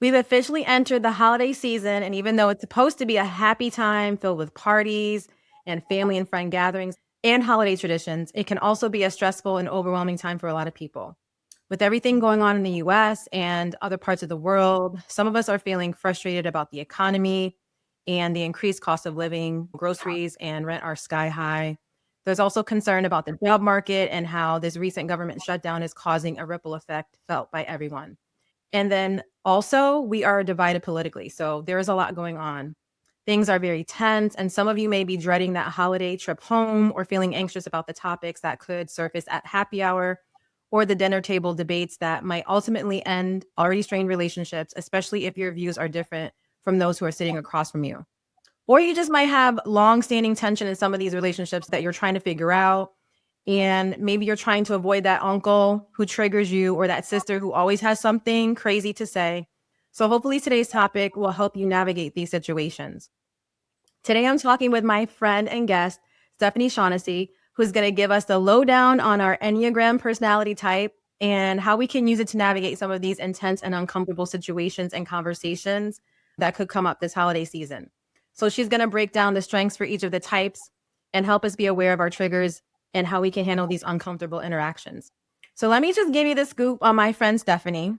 We've officially entered the holiday season, and even though it's supposed to be a happy time filled with parties and family and friend gatherings and holiday traditions, it can also be a stressful and overwhelming time for a lot of people. With everything going on in the US and other parts of the world, some of us are feeling frustrated about the economy and the increased cost of living. Groceries and rent are sky high. There's also concern about the job market and how this recent government shutdown is causing a ripple effect felt by everyone. And then also, we are divided politically. So there is a lot going on. Things are very tense, and some of you may be dreading that holiday trip home or feeling anxious about the topics that could surface at happy hour or the dinner table debates that might ultimately end already strained relationships, especially if your views are different from those who are sitting across from you. Or you just might have long-standing tension in some of these relationships that you're trying to figure out. And maybe you're trying to avoid that uncle who triggers you or that sister who always has something crazy to say. So hopefully today's topic will help you navigate these situations. Today I'm talking with my friend and guest, Stefanie Shaughnessy, who's going to give us the lowdown on our Enneagram personality type and how we can use it to navigate some of these intense and uncomfortable situations and conversations that could come up this holiday season. So she's going to break down the strengths for each of the types and help us be aware of our triggers and how we can handle these uncomfortable interactions. So let me just give you the scoop on my friend Stefanie.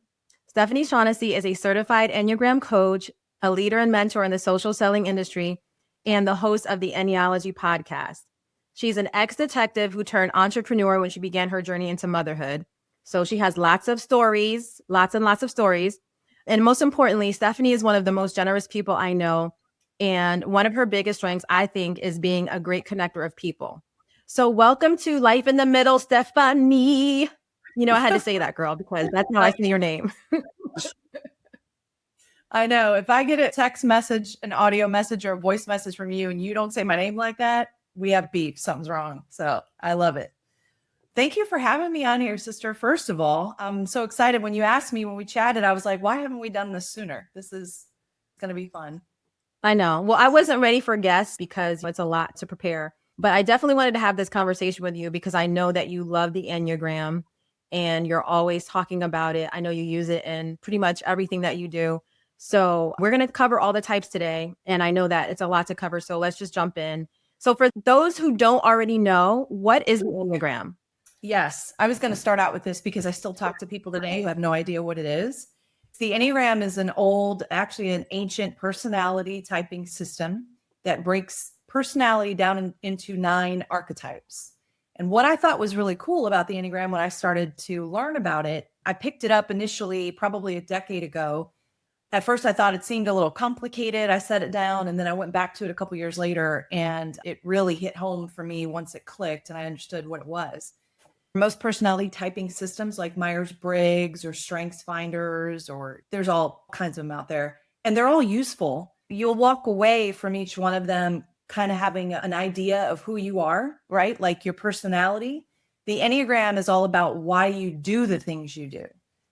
Stefanie Shaughnessy is a certified Enneagram coach, a leader and mentor in the social selling industry, and the host of the Enneology podcast. She's an ex-detective who turned entrepreneur when she began her journey into motherhood. So she has lots of stories, lots and lots of stories. And most importantly, Stefanie is one of the most generous people I know. And one of her biggest strengths, I think, is being a great connector of people. So welcome to Life in the Middle, Stefanie. You know, I had to say that, girl, because that's how I say your name. I know. If I get a text message, an audio message, or a voice message from you and you don't say my name like that, we have beef. Something's wrong. So I love it. Thank you for having me on here, sister. First of all, I'm so excited. When you asked me when we chatted, I was like, why haven't we done this sooner? This is going to be fun. I know. Well, I wasn't ready for guests because it's a lot to prepare, but I definitely wanted to have this conversation with you because I know that you love the Enneagram and you're always talking about it. I know you use it in pretty much everything that you do. So we're going to cover all the types today. And I know that it's a lot to cover. So let's just jump in. So for those who don't already know, what is the Enneagram? Yes, I was going to start out with this because I still talk to people today who have no idea what it is. The Enneagram is actually an ancient personality typing system that breaks personality down into 9 archetypes. And what I thought was really cool about the Enneagram when I started to learn about it, I picked it up initially probably a decade ago. At first, I thought it seemed a little complicated. I set it down and then I went back to it a couple years later, and it really hit home for me once it clicked and I understood what it was. Most personality typing systems like Myers-Briggs or Strengths Finders, or there's all kinds of them out there, and they're all useful. You'll walk away from each one of them kind of having an idea of who you are, right? Like your personality. The Enneagram is all about why you do the things you do.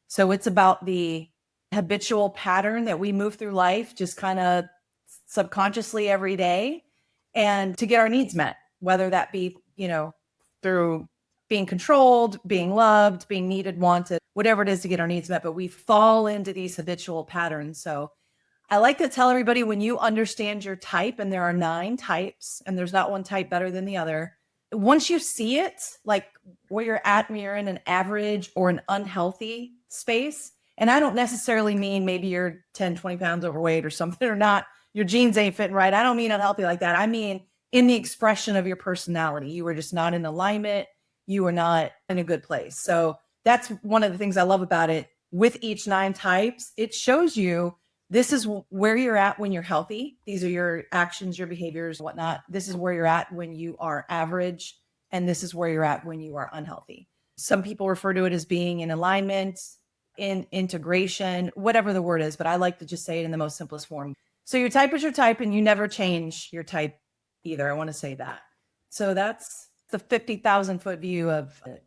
So it's about the habitual pattern that we move through life just kind of subconsciously every day, and to get our needs met, whether that be, through being controlled, being loved, being needed, wanted, whatever it is to get our needs met. But we fall into these habitual patterns. So I like to tell everybody, when you understand your type, and there are 9 types, and there's not one type better than the other. Once you see it, like where you're at when you're in an average or an unhealthy space, and I don't necessarily mean maybe you're 10, 20 pounds overweight or something, or not, your jeans ain't fitting right. I don't mean unhealthy like that. I mean in the expression of your personality. You were just not in alignment. You are not in a good place. So that's one of the things I love about it. With each 9 types, it shows you this is where you're at when you're healthy. These are your actions, your behaviors, whatnot. This is where you're at when you are average. And this is where you're at when you are unhealthy. Some people refer to it as being in alignment, in integration, whatever the word is, but I like to just say it in the most simplest form. So your type is your type, and you never change your type either. I want to say that. So that's the 50,000 foot view of it.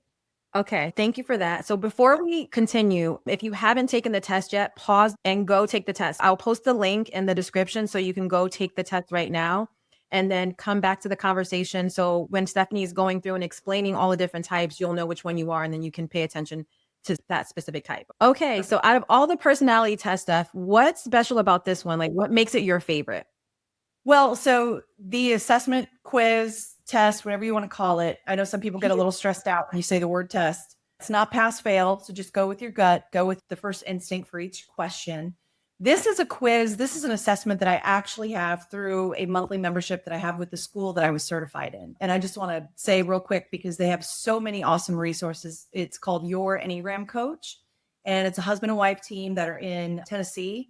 Okay, thank you for that. So before we continue, if you haven't taken the test yet, pause and go take the test. I'll post the link in the description so you can go take the test right now and then come back to the conversation. So when Stefanie is going through and explaining all the different types, you'll know which one you are, and then you can pay attention to that specific type. Okay, so out of all the personality test stuff, what's special about this one? Like, what makes it your favorite? Well, so the assessment quiz test, whatever you want to call it, I know some people get a little stressed out when you say the word test. It's not pass fail. So just go with your gut, go with the first instinct for each question. This is a quiz. This is an assessment that I actually have through a monthly membership that I have with the school that I was certified in. And I just want to say real quick, because they have so many awesome resources. It's called Your Enneagram Coach, and it's a husband and wife team that are in Tennessee.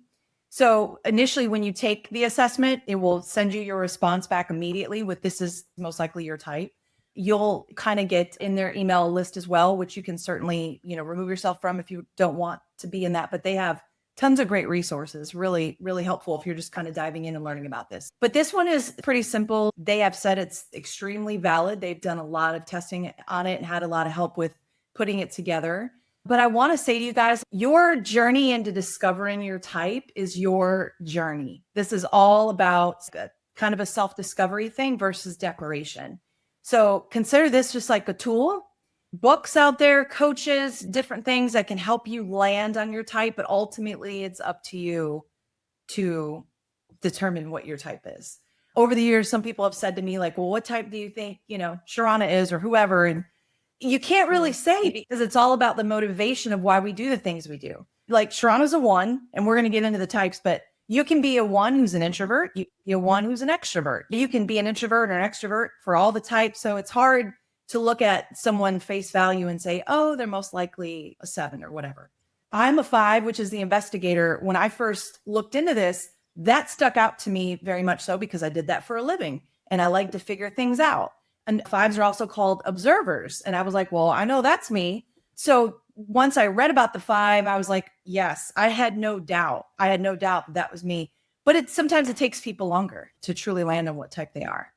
So initially, when you take the assessment, it will send you your response back immediately with this is most likely your type. You'll kind of get in their email list as well, which you can certainly, remove yourself from if you don't want to be in that. But they have tons of great resources, really, really helpful if you're just kind of diving in and learning about this. But this one is pretty simple. They have said it's extremely valid. They've done a lot of testing on it and had a lot of help with putting it together. But I want to say to you guys, your journey into discovering your type is your journey. This is all about kind of a self-discovery thing versus declaration. So consider this just like a tool. Books out there, coaches, different things that can help you land on your type, but ultimately it's up to you to determine what your type is. Over the years, some people have said to me like, well, what type do you think, Sharana is or whoever? And you can't really say because it's all about the motivation of why we do the things we do. Like Sharana's a 1, and we're going to get into the types, but you can be a 1 who's an introvert. You can be a 1 who's an extrovert. You can be an introvert or an extrovert for all the types. So it's hard to look at someone face value and say, oh, they're most likely a 7 or whatever. I'm a 5, which is the investigator. When I first looked into this, that stuck out to me very much so because I did that for a living and I like to figure things out. And 5s are also called observers. And I was like, well, I know that's me. So once I read about the 5, I was like, yes, I had no doubt. I had no doubt that was me. But sometimes it takes people longer to truly land on what type they are.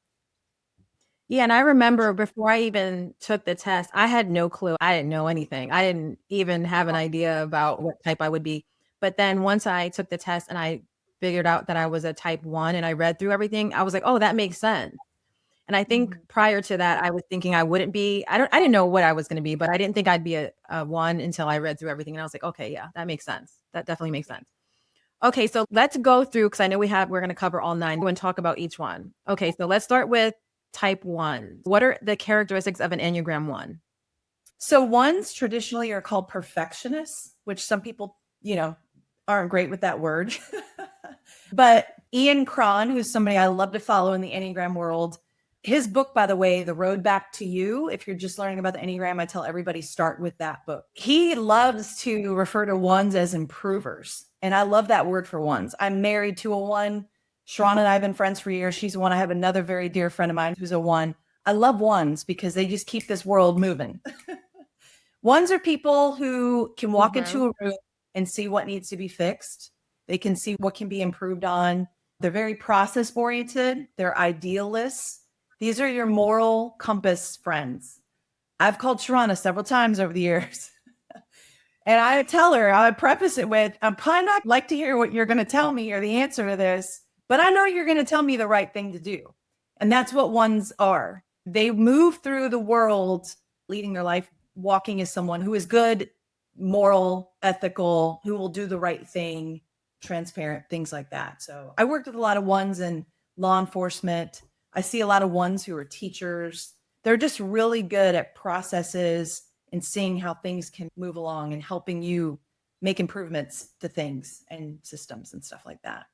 Yeah, and I remember before I even took the test, I had no clue. I didn't know anything. I didn't even have an idea about what type I would be. But then once I took the test and I figured out that I was a type 1 and I read through everything, I was like, oh, that makes sense. And I think prior to that, I was thinking I wouldn't be, I didn't know what I was going to be, but I didn't think I'd be a 1 until I read through everything. And I was like, okay, yeah, that makes sense. That definitely makes sense. Okay, so let's go through, because I know we're going to cover all 9 and talk about each one. Okay, so let's start with type 1. What are the characteristics of an Enneagram 1? So 1s traditionally are called perfectionists, which some people, aren't great with that word. But Ian Cron, who's somebody I love to follow in the Enneagram world, his book, by the way, The Road Back to You, if you're just learning about the Enneagram, I tell everybody start with that book. He loves to refer to 1s as improvers. And I love that word for 1s. I'm married to a 1. Sharana and I have been friends for years. She's a 1. I have another very dear friend of mine who's a 1. I love 1s because they just keep this world moving. 1s are people who can walk into a room and see what needs to be fixed. They can see what can be improved on. They're very process oriented. They're idealists. These are your moral compass friends. I've called Sharana several times over the years. And I tell her, I preface it with, I'm probably not like to hear what you're going to tell me or the answer to this, but I know you're going to tell me the right thing to do. And that's what 1s are. They move through the world, leading their life, walking as someone who is good, moral, ethical, who will do the right thing, transparent, things like that. So I worked with a lot of 1s in law enforcement. I see a lot of 1s who are teachers. They're just really good at processes and seeing how things can move along and helping you make improvements to things and systems and stuff like that.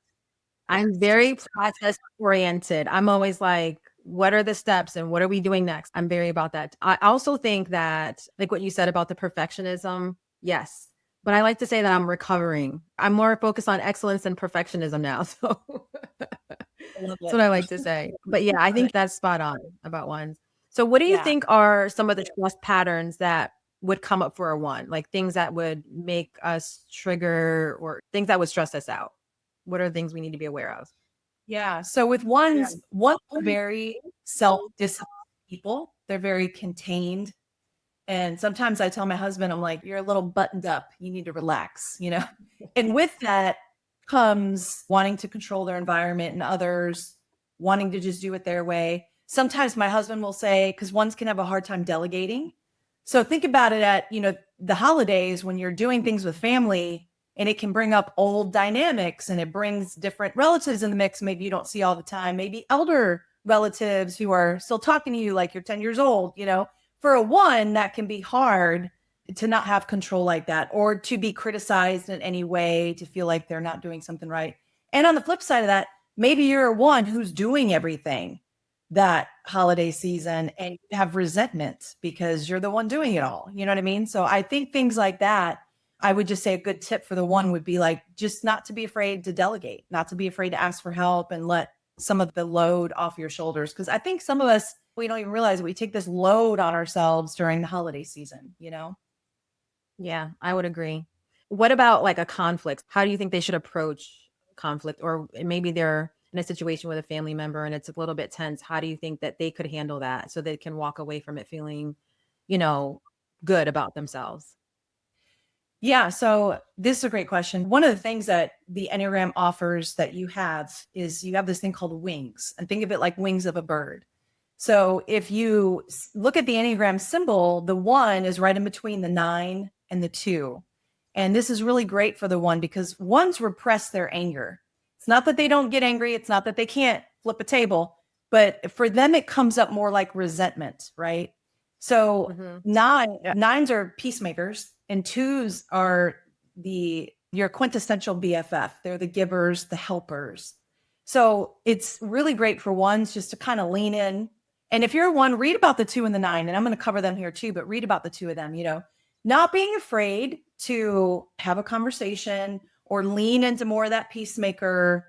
I'm very process oriented. I'm always like, what are the steps and what are we doing next? I'm very about that. I also think that, like what you said about the perfectionism, yes. But I like to say that I'm recovering. I'm more focused on excellence than perfectionism now. So that's what I like to say. But yeah, I think that's spot on about 1s. So what do you think are some of the trust patterns that would come up for a 1? Like things that would make us trigger or things that would stress us out? What are things we need to be aware of? Yeah. So with 1s are very self-disciplined people. They're very contained. And sometimes I tell my husband, I'm like, you're a little buttoned up. You need to relax, And with that comes wanting to control their environment and others, wanting to just do it their way. Sometimes my husband will say, because 1s can have a hard time delegating. So think about it at, the holidays, when you're doing things with family, and it can bring up old dynamics and it brings different relatives in the mix, maybe you don't see all the time, maybe elder relatives who are still talking to you like you're 10 years old, for a one, that can be hard to not have control like that, or to be criticized in any way, to feel like they're not doing something right. And on the flip side of that, maybe you're one who's doing everything that holiday season and you have resentment because you're the one doing it all. You know what I mean? So I think things like that, I would just say a good tip for the one would be like, just not to be afraid to delegate, not to be afraid to ask for help and let some of the load off your shoulders. Cause I think some of us, we don't even realize we take this load on ourselves during the holiday season. Yeah, I would agree. What about like a conflict? How do you think they should approach conflict? Or maybe they're in a situation with a family member and it's a little bit tense. How do you think that they could handle that so they can walk away from it feeling, you know, good about themselves? Yeah, so this is a great question. One of the things that the Enneagram offers that you have is you have this thing called wings, and think of it like wings of a bird. So if you look at the Enneagram symbol, the one is right in between the 9 and the 2. And this is really great for the one because ones repress their anger. It's not that they don't get angry, it's not that they can't flip a table, but for them, it comes up more like resentment, right? So Mhm. nines are peacemakers, and twos are your quintessential BFF. They're the givers, the helpers. So it's really great for ones just to kind of lean in. And if you're one, read about the 2 and the 9, and I'm going to cover them here too, but read about the two of them, not being afraid to have a conversation or lean into more of that peacemaker,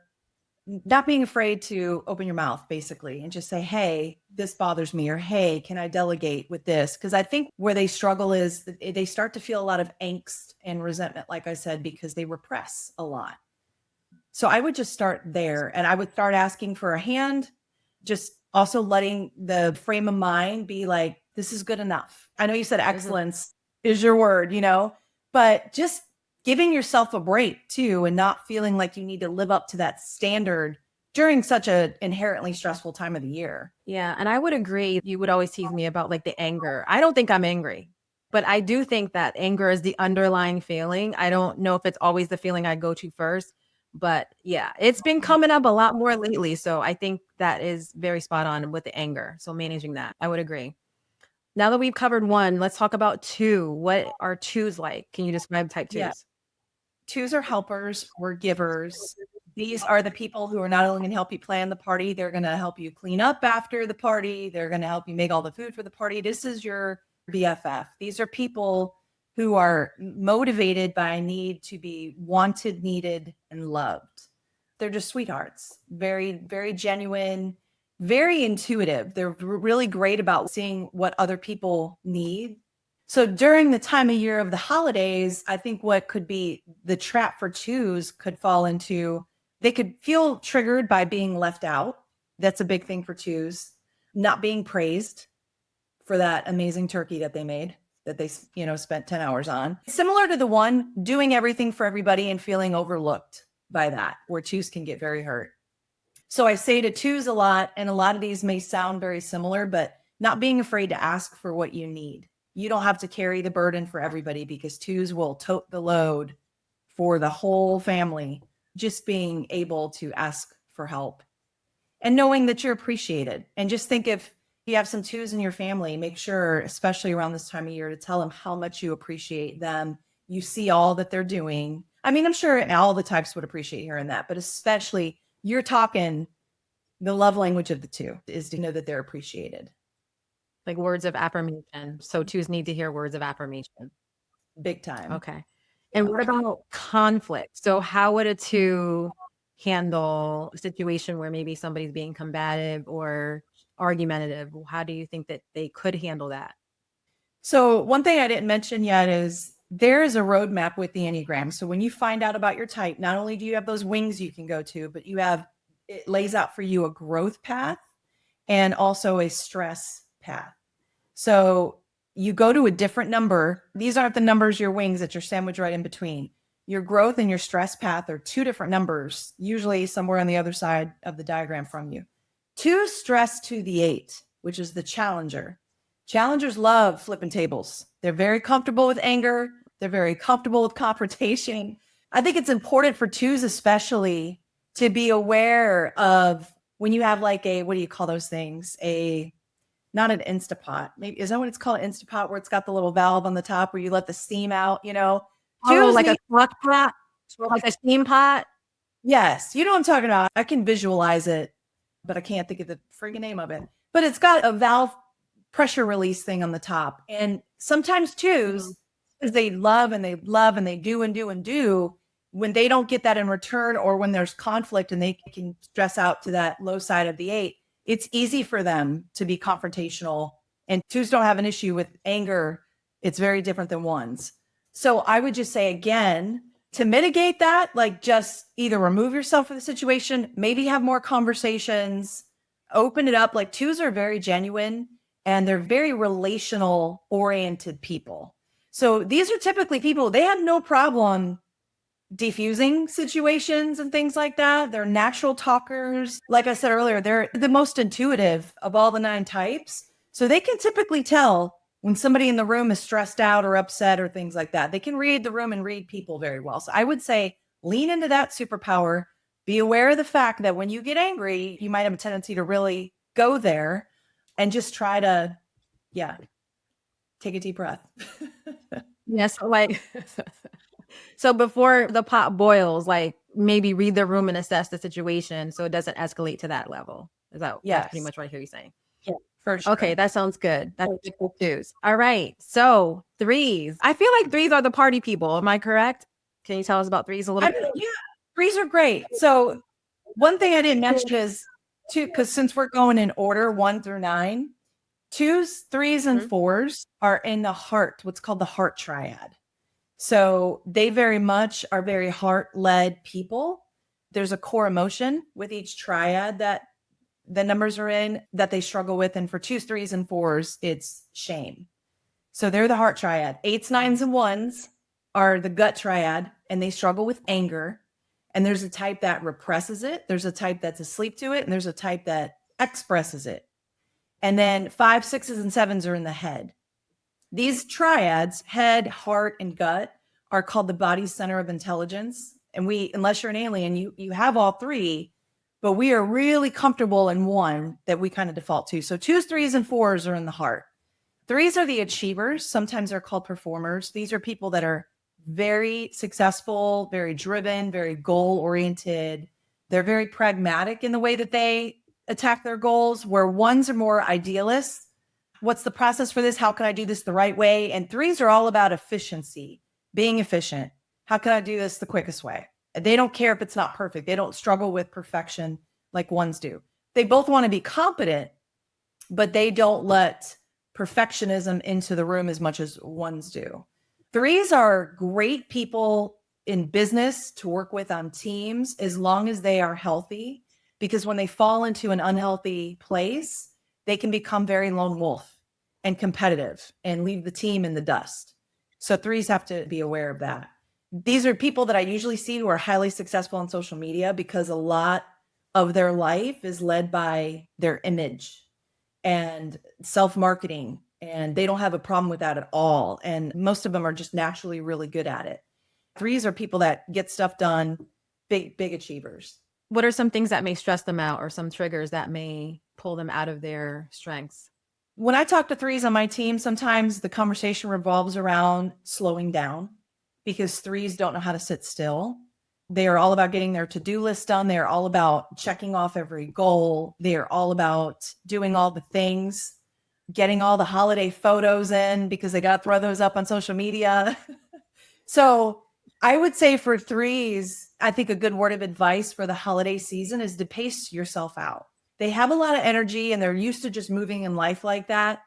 not being afraid to open your mouth basically and just say, hey, this bothers me, or hey, can I delegate with this? Because I think where they struggle is they start to feel a lot of angst and resentment, like I said, because they repress a lot. So I would just start there, and I would start asking for a hand, just also letting the frame of mind be like, this is good enough. I know you said Mhm. excellence is your word, but just giving yourself a break too, and not feeling like you need to live up to that standard during such a inherently stressful time of the year. Yeah, and I would agree. You would always tease me about like the anger. I don't think I'm angry, but I do think that anger is the underlying feeling. I don't know if it's always the feeling I go to first, but yeah, it's been coming up a lot more lately. So I think that is very spot on with the anger. So managing that, I would agree. Now that we've covered one, let's talk about two. What are twos like? Can you describe type Yeah. twos? Twos are helpers, we're givers. These are the people who are not only going to help you plan the party, they're going to help you clean up after the party. They're going to help you make all the food for the party. This is your BFF. These are people who are motivated by a need to be wanted, needed, and loved. They're just sweethearts, very, very genuine, very intuitive. They're really great about seeing what other people need. So during the time of year of the holidays, I think what could be the trap for twos could fall into, they could feel triggered by being left out. That's a big thing for twos. Not being praised for that amazing turkey that they made, that they, spent 10 hours on. Similar to the one, doing everything for everybody and feeling overlooked by that, where twos can get very hurt. So I say to twos a lot, and a lot of these may sound very similar, but not being afraid to ask for what you need. You don't have to carry the burden for everybody because twos will tote the load for the whole family. Just being able to ask for help and knowing that you're appreciated. And just think, if you have some twos in your family, make sure, especially around this time of year, to tell them how much you appreciate them. You see all that they're doing. I mean, I'm sure all the types would appreciate hearing that, but especially you're talking, the love language of the two is to know that they're appreciated. Like words of affirmation. So twos need to hear words of affirmation. Big time. Okay. And Yeah. what about conflict? So how would a 2 handle a situation where maybe somebody's being combative or argumentative? How do you think that they could handle that? So one thing I didn't mention yet is there is a roadmap with the Enneagram. So when you find out about your type, not only do you have those wings you can go to, but it lays out for you a growth path and also a stress path. So you go to a different number. These aren't the numbers, your wings, that you're sandwiched right in between. Your growth and your stress path are two different numbers, usually somewhere on the other side of the diagram from you. 2 stress to the 8, which is the challenger. Challengers love flipping tables. They're very comfortable with anger. They're very comfortable with confrontation. I think it's important for twos, especially, to be aware of when you have like a, what do you call those things? Not an Instapot. Maybe is that what it's called? An Instapot, where it's got the little valve on the top where you let the steam out, Oh, Twos like a need, crock pot, like a steam pot? yes, you know what I'm talking about. I can visualize it, but I can't think of the freaking name of it. But it's got a valve pressure release thing on the top. And sometimes Mhm. twos, because they love and they love and they do and do and do, when they don't get that in return, or when there's conflict and they can stress out to that low side of the eight, it's easy for them to be confrontational. And twos don't have an issue with anger. It's very different than ones. So I would just say, again, to mitigate that, like, just either remove yourself from the situation, maybe have more conversations, open it up. Like, twos are very genuine and they're very relational oriented people. So these are typically people, they have no problem defusing situations and things like that. They're natural talkers. Like I said earlier, they're the most intuitive of all the 9 types. So they can typically tell when somebody in the room is stressed out or upset or things like that. They can read the room and read people very well. So I would say lean into that superpower. Be aware of the fact that when you get angry, you might have a tendency to really go there, and just try to, yeah, take a deep breath. Yes, like so before the pot boils, like, maybe read the room and assess the situation so it doesn't escalate to that level. That's pretty Yes. much what I hear you saying. Yeah, for Okay, sure. that sounds good. That's good for twos. All right. So threes. I feel like threes are the party people. Am I correct? Can you tell us about threes a little I bit? mean, yeah, threes are great. So one thing I didn't mention is two, because since we're going in order 1 through 9, twos, threes, and Mhm. fours are in the heart, what's called the heart triad. So they very much are very heart led people. There's a core emotion with each triad that the numbers are in that they struggle with. And for twos, threes, and fours, it's shame. So they're the heart triad. Eights, nines, and ones are the gut triad, and they struggle with anger. And there's a type that represses it, there's a type that's asleep to it, and there's a type that expresses it. And then 5, 6s, and 7s are in the head. These triads, head, heart, and gut, are called the body's center of intelligence. And we, unless you're an alien, you have all three, but we are really comfortable in one that we kind of default to. So twos, threes, and fours are in the heart. Threes are the achievers. Sometimes they're called performers. These are people that are very successful, very driven, very goal oriented. They're very pragmatic in the way that they attack their goals, where ones are more idealists. What's the process for this? How can I do this the right way? And threes are all about efficiency, being efficient. How can I do this the quickest way? They don't care if it's not perfect. They don't struggle with perfection like ones do. They both want to be competent, but they don't let perfectionism into the room as much as ones do. Threes are great people in business to work with on teams as long as they are healthy, because when they fall into an unhealthy place, they can become very lone wolf and competitive and leave the team in the dust. So threes have to be aware of that. These are people that I usually see who are highly successful on social media because a lot of their life is led by their image and self-marketing, and they don't have a problem with that at all. And most of them are just naturally really good at it. Threes are people that get stuff done, big achievers. What are some things that may stress them out or some triggers that may pull them out of their strengths? When I talk to threes on my team, sometimes the conversation revolves around slowing down, because threes don't know how to sit still. They are all about getting their to-do list done. They are all about checking off every goal. They are all about doing all the things, getting all the holiday photos in because they got to throw those up on social media. So I would say for threes, I think a good word of advice for the holiday season is to pace yourself out. They have a lot of energy and they're used to just moving in life like that.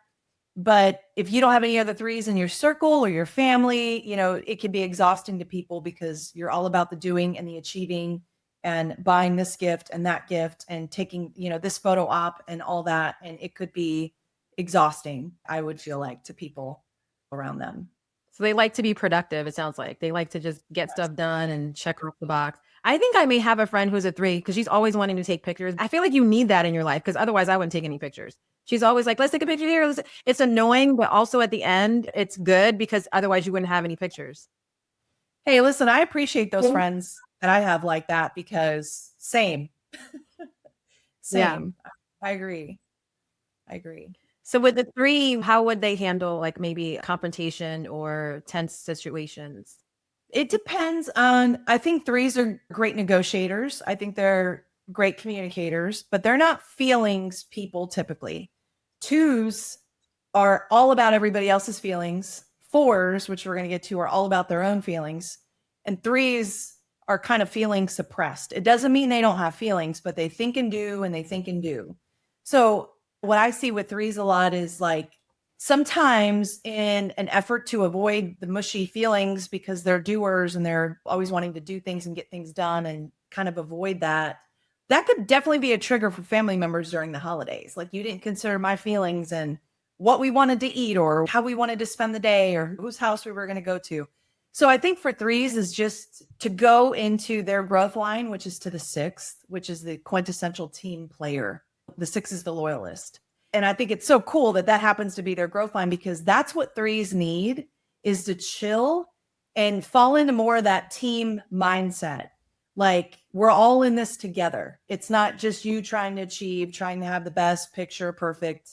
But if you don't have any other threes in your circle or your family, it can be exhausting to people because you're all about the doing and the achieving and buying this gift and that gift and taking, this photo op and all that. And it could be exhausting, I would feel like, to people around them. So they like to be productive, it sounds like. They like to just get Yes. stuff done and check off the box. I think I may have a friend who's a three because she's always wanting to take pictures. I feel like you need that in your life because otherwise I wouldn't take any pictures. She's always like, let's take a picture here. It's annoying, but also at the end, it's good because otherwise you wouldn't have any pictures. Hey, listen, I appreciate those friends that I have like that because same, Yeah. same. I agree. I agree. So with the three, how would they handle like maybe confrontation or tense situations? It depends on, I think threes are great negotiators. I think they're great communicators, but they're not feelings people typically. Twos are all about everybody else's feelings. Fours, which we're going to get to, are all about their own feelings. And threes are kind of feeling suppressed. It doesn't mean they don't have feelings, but they think and do and they think and do. So, what I see with threes a lot is like sometimes in an effort to avoid the mushy feelings because they're doers and they're always wanting to do things and get things done and kind of avoid that, that could definitely be a trigger for family members during the holidays. Like, you didn't consider my feelings and what we wanted to eat or how we wanted to spend the day or whose house we were going to go to. So I think for threes is just to go into their growth line, which is to the sixth, which is the quintessential team player. The six is the loyalist. And I think it's so cool that that happens to be their growth line because that's what threes need, is to chill and fall into more of that team mindset. Like, we're all in this together. It's not just you trying to achieve, trying to have the best picture perfect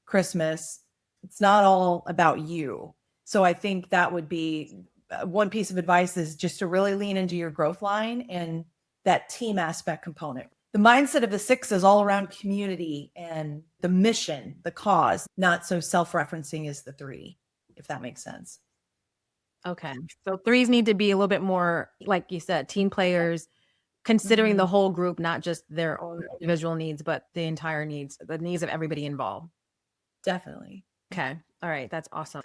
Christmas. It's not all about you. So I think that would be one piece of advice, is just to really lean into your growth line and that team aspect component. The mindset of the six is all around community and the mission, the cause, not so self-referencing as the three, if that makes sense. Okay. So threes need to be a little bit more, like you said, team players, considering the Mhm. whole group, not just their own individual needs, but the entire needs, the needs of everybody involved. Definitely. Okay. All right. That's awesome.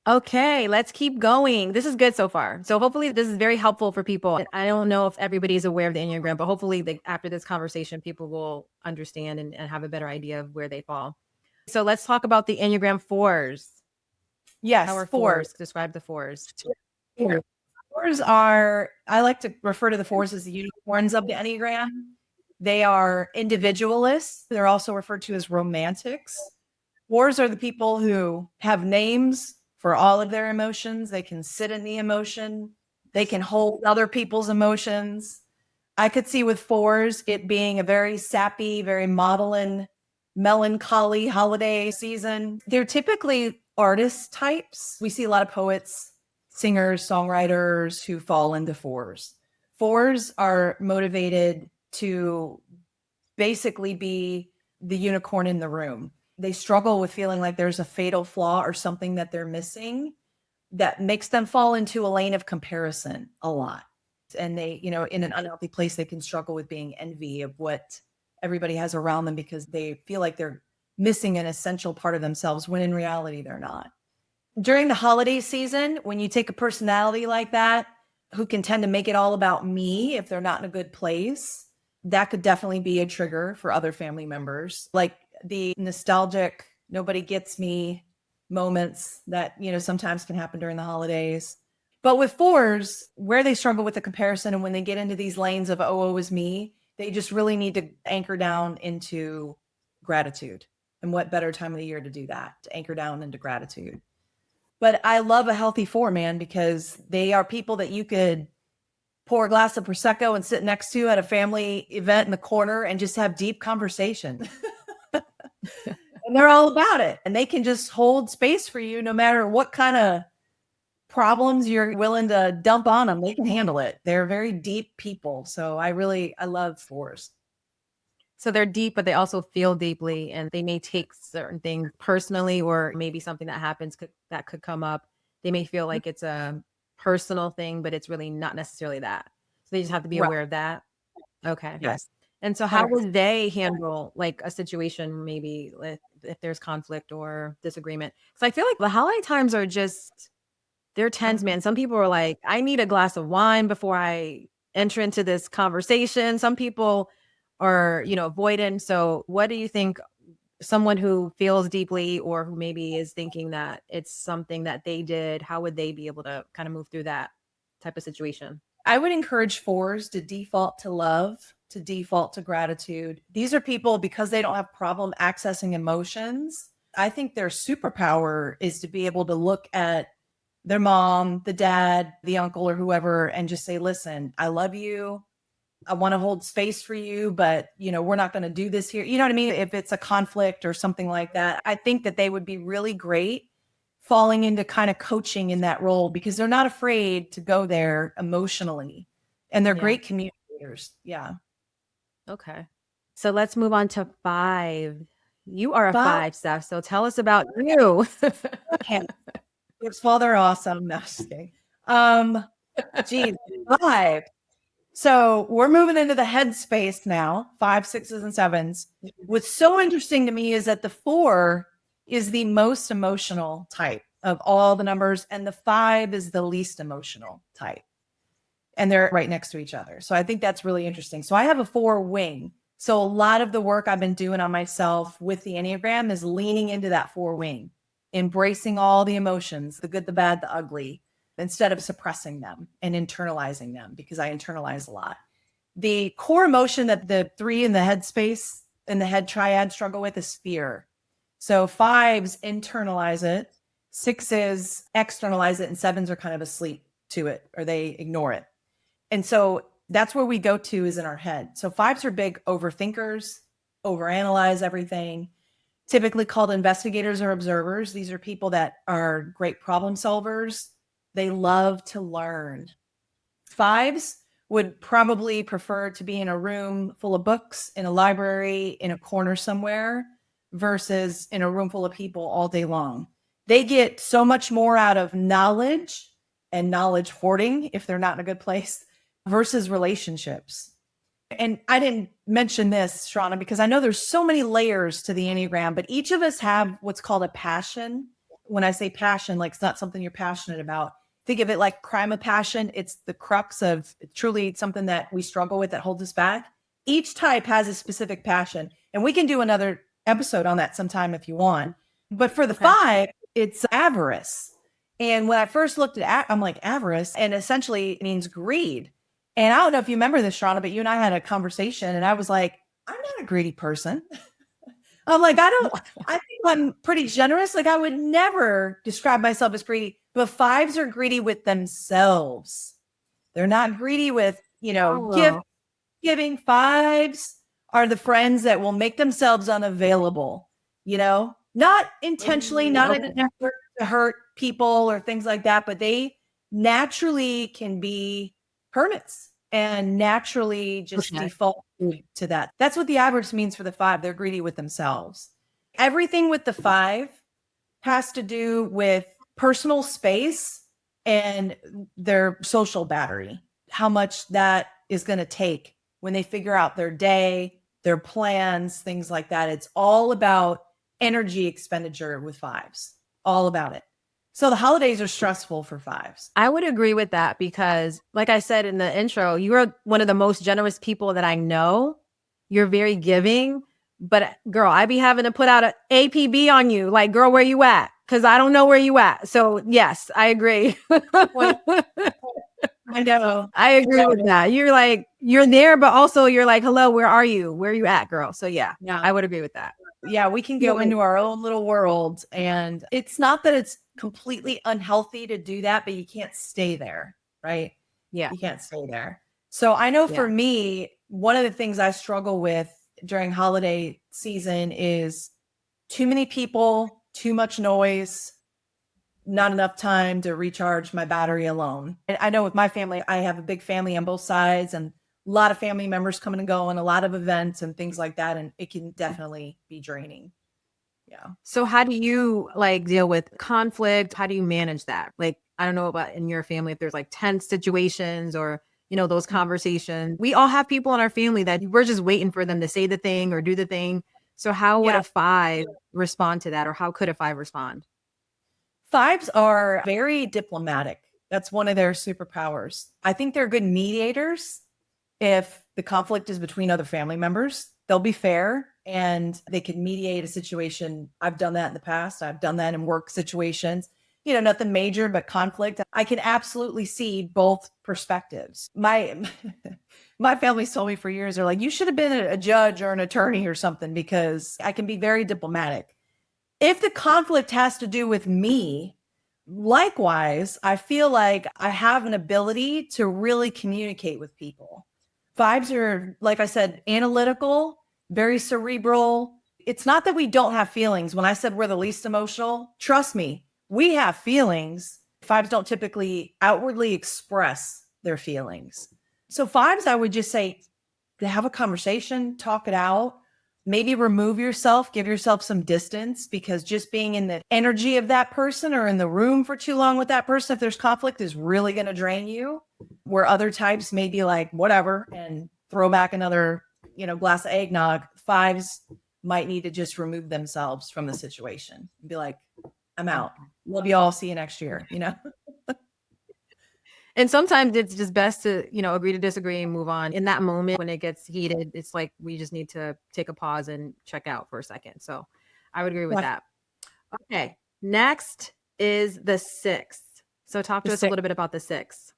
Okay, let's keep going. This is good so far. So hopefully this is very helpful for people. I don't know if everybody's aware of the Enneagram, but hopefully after this conversation, people will understand and have a better idea of where they fall. So let's talk about the Enneagram fours. How Yes, are four. fours? Describe the fours. Fours are, I like to refer to the fours as the unicorns of the Enneagram. They are individualists. They're also referred to as romantics. Fours are the people who have names for all of their emotions. They can sit in the emotion. They can hold other people's emotions. I could see with fours it being a very sappy, very maudlin, melancholy holiday season. They're typically artist types. We see a lot of poets, singers, songwriters who fall into fours. Fours are motivated to basically be the unicorn in the room. They struggle with feeling like there's a fatal flaw or something that they're missing that makes them fall into a lane of comparison a lot. And they, in an unhealthy place, they can struggle with being envy of what everybody has around them because they feel like they're missing an essential part of themselves when in reality they're not. During the holiday season, when you take a personality like that, who can tend to make it all about me if they're not in a good place, that could definitely be a trigger for other family members. Like the nostalgic, nobody gets me moments that, sometimes can happen during the holidays. But with fours, where they struggle with the comparison and when they get into these lanes of, oh, woe is me, they just really need to anchor down into gratitude. And what better time of the year to do that, to anchor down into gratitude. But I love a healthy four, man, because they are people that you could pour a glass of Prosecco and sit next to at a family event in the corner and just have deep conversation. And they're all about it. And they can just hold space for you no matter what kind of problems you're willing to dump on them. They can handle it. They're very deep people. So I love fours. So they're deep, but they also feel deeply and they may take certain things personally, or maybe something that happens that could come up. They may feel like it's a personal thing, but it's really not necessarily that. So they just have to be Right. aware of that. Okay. Yes. And so how 100%. would they handle like a situation, maybe if there's conflict or disagreement? Because I feel like the holiday times are just, they're tense, man. Some people are like, I need a glass of wine before I enter into this conversation. Some people are, avoidant. So what do you think someone who feels deeply or who maybe is thinking that it's something that they did, how would they be able to kind of move through that type of situation? I would encourage fours to default to love, to default to gratitude. These are people, because they don't have problem accessing emotions. I think their superpower is to be able to look at their mom, the dad, the uncle, or whoever, and just say, listen, I love you. I want to hold space for you, but we're not going to do this here. You know what I mean? If it's a conflict or something like that, I think that they would be really great falling into kind of coaching in that role, because they're not afraid to go there emotionally, and they're great communicators. Yeah. Okay. So let's move on to 5. You are a But 5, Steph. So tell us about you. okay. Well, they're awesome. No, just kidding. Geez, 5. So we're moving into the headspace now, 5, 6s, and 7s. What's so interesting to me is that the 4 is the most emotional type of all the numbers, and the 5 is the least emotional type. And they're right next to each other. So I think that's really interesting. So I have a 4 wing. So a lot of the work I've been doing on myself with the Enneagram is leaning into that 4 wing, embracing all the emotions, the good, the bad, the ugly, instead of suppressing them and internalizing them, because I internalize a lot. The core emotion that the 3 in the headspace and the head triad struggle with is fear. So 5s internalize it, 6s externalize it, and 7s are kind of asleep to it, or they ignore it. And so that's where we go to, is in our head. So 5s are big overthinkers, overanalyze everything, typically called investigators or observers. These are people that are great problem solvers. They love to learn. 5s would probably prefer to be in a room full of books, in a library, in a corner somewhere, versus in a room full of people all day long. They get so much more out of knowledge and knowledge hoarding, if they're not in a good place, versus relationships. And I didn't mention this, Shauna, because I know there's so many layers to the Enneagram, but each of us have what's called a passion. When I say passion, like it's not something you're passionate about. Think of it like crime of passion. It's the crux of truly something that we struggle with that holds us back. Each type has a specific passion, and we can do another episode on that sometime if you want. But for the 5, it's avarice. And when I first looked at, I'm like, avarice, and essentially it means greed. And I don't know if you remember this, Shauna, but you and I had a conversation, and I was like, I'm not a greedy person. I'm like, I think I'm pretty generous. Like, I would never describe myself as greedy, but 5s are greedy with themselves. They're not greedy with, giving. 5s are the friends that will make themselves unavailable, not intentionally, not in an effort to hurt people or things like that, but they naturally can be hermits and naturally just default to that. That's what the avarice means for the 5. They're greedy with themselves. Everything with the 5 has to do with personal space and their social battery, how much that is going to take when they figure out their day, their plans, things like that. It's all about energy expenditure with 5s, all about it. So the holidays are stressful for 5s. I would agree with that because, like I said in the intro, you are one of the most generous people that I know. You're very giving, but girl, I be having to put out a APB on you. Like, girl, where you at? Because I don't know where you at. So yes, I agree. I know. I agree with that. You're like, you're there, but also you're like, hello, where are you? Where are you at, girl? So yeah, I would agree with that. Yeah, we can go into our own little world, and it's not that it's completely unhealthy to do that, but you can't stay there, right? Yeah. You can't stay there. So I know for me, one of the things I struggle with during holiday season is too many people, too much noise, not enough time to recharge my battery alone. And I know with my family, I have a big family on both sides, and a lot of family members coming and going, a lot of events and things like that. And it can definitely be draining. Yeah. So how do you like deal with conflict? How do you manage that? Like, I don't know about in your family, if there's like tense situations or, those conversations. We all have people in our family that we're just waiting for them to say the thing or do the thing. So how would a 5 respond to that? Or how could a 5 respond? 5s are very diplomatic. That's one of their superpowers. I think they're good mediators. If the conflict is between other family members, they'll be fair and they can mediate a situation. I've done that in the past. I've done that in work situations, nothing major, but conflict. I can absolutely see both perspectives. My My family's told me for years, they're like, you should have been a judge or an attorney or something, because I can be very diplomatic. If the conflict has to do with me, likewise, I feel like I have an ability to really communicate with people. Fives are, like I said, analytical, very cerebral. It's not that we don't have feelings. When I said we're the least emotional, trust me, we have feelings. Fives don't typically outwardly express their feelings. So, fives, I would just say, to have a conversation, talk it out, maybe remove yourself, give yourself some distance, because just being in the energy of that person or in the room for too long with that person, if there's conflict, is really going to drain you. Where other types may be like, whatever, and throw back another, glass of eggnog. Fives might need to just remove themselves from the situation and be like, I'm out. Love you all. See you next year. And sometimes it's just best to, agree to disagree and move on. In that moment when it gets heated, it's like we just need to take a pause and check out for a second. So I would agree with that. Okay. Next is the six. So talk to us a little bit about the six.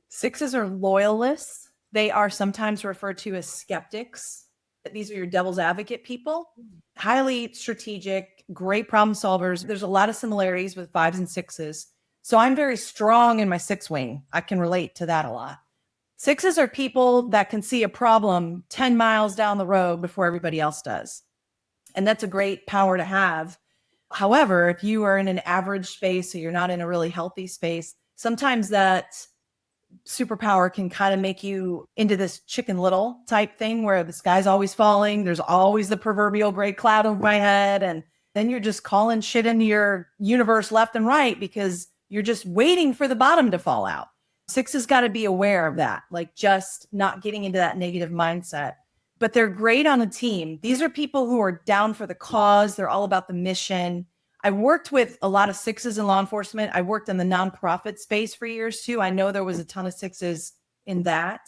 Sixes are loyalists. They are sometimes referred to as skeptics. These are your devil's advocate people, highly strategic, great problem solvers. There's a lot of similarities with fives and sixes. So I'm very strong in my six wing. I can relate to that a lot. Sixes are people that can see a problem 10 miles down the road before everybody else does. And that's a great power to have. However, if you are in an average space or you're not in a really healthy space, sometimes that superpower can kind of make you into this Chicken Little type thing where the sky's always falling. There's always the proverbial gray cloud over my head. And then you're just calling shit into your universe left and right because you're just waiting for the bottom to fall out. Six has got to be aware of that, like just not getting into that negative mindset. But they're great on a team. These are people who are down for the cause. They're all about the mission. I worked with a lot of sixes in law enforcement. I worked in the nonprofit space for years too. I know there was a ton of sixes in that.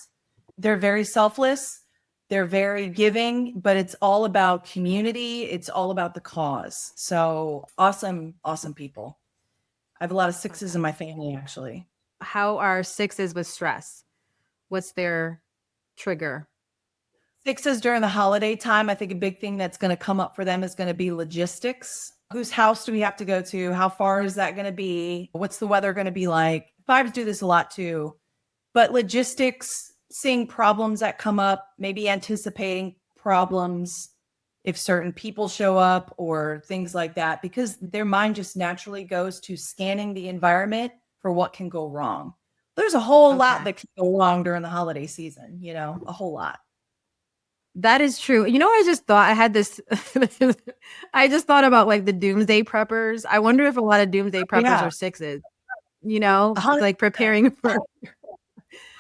They're very selfless. They're very giving, but it's all about community. It's all about the cause. So awesome, awesome people. I have a lot of sixes in my family, actually. How are sixes with stress? What's their trigger? Sixes during the holiday time, I think a big thing that's going to come up for them is going to be logistics. Whose house do we have to go to? How far is that going to be? What's the weather going to be like? Fives do this a lot too. But logistics, seeing problems that come up, maybe anticipating problems if certain people show up or things like that, because their mind just naturally goes to scanning the environment for what can go wrong. There's a whole lot that can go wrong during the holiday season, a whole lot. That is true. I just thought I had this, I just thought about like the doomsday preppers. I wonder if a lot of doomsday preppers are sixes, like preparing for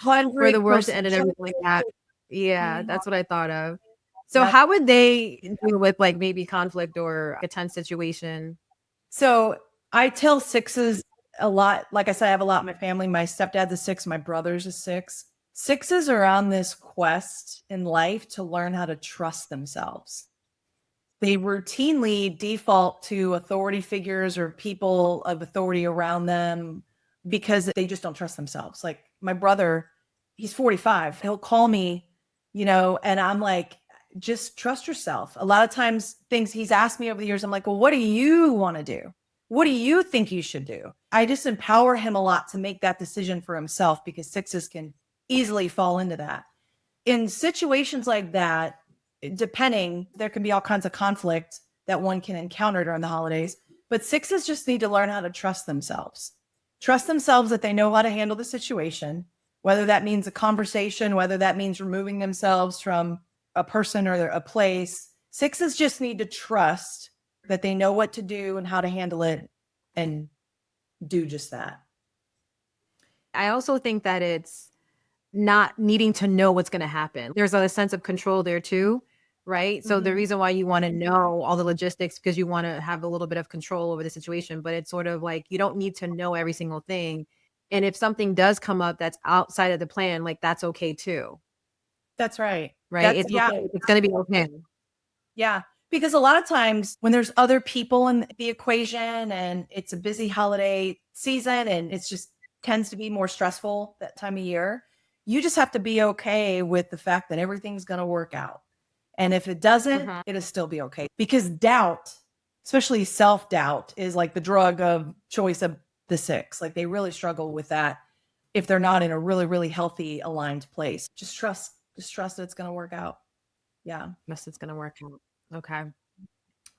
the world to end and everything like that. Yeah, that's what I thought of. So how would they deal with like maybe conflict or a tense situation? So I tell sixes a lot. Like I said, I have a lot in my family. My stepdad's a six. My brother's a six. Sixes are on this quest in life to learn how to trust themselves. They routinely default to authority figures or people of authority around them because they just don't trust themselves. Like my brother, he's 45. He'll call me, and I'm like, just trust yourself. A lot of times things he's asked me over the years, I'm like, well, what do you want to do? What do you think you should do? I just empower him a lot to make that decision for himself because sixes can easily fall into that. In situations like that, depending, there can be all kinds of conflict that one can encounter during the holidays, but sixes just need to learn how to trust themselves. Trust themselves that they know how to handle the situation, whether that means a conversation, whether that means removing themselves from a person or a place. Sixes just need to trust that they know what to do and how to handle it and do just that. I also think that it's not needing to know what's going to happen. There's a sense of control there too, right? So the reason why you want to know all the logistics because you want to have a little bit of control over the situation, but it's sort of like you don't need to know every single thing. And if something does come up that's outside of the plan, like that's okay too. That's right. Right? It's going to be okay. Yeah. Because a lot of times when there's other people in the equation and it's a busy holiday season and it's just tends to be more stressful that time of year, You just have to be okay with the fact that everything's going to work out. And if it doesn't, it'll still be okay. Because doubt, especially self-doubt, is like the drug of choice of the six. Like they really struggle with that if they're not in a really, really healthy, aligned place. Just trust that it's going to work out. Yeah. Yes, it's going to work out. Okay.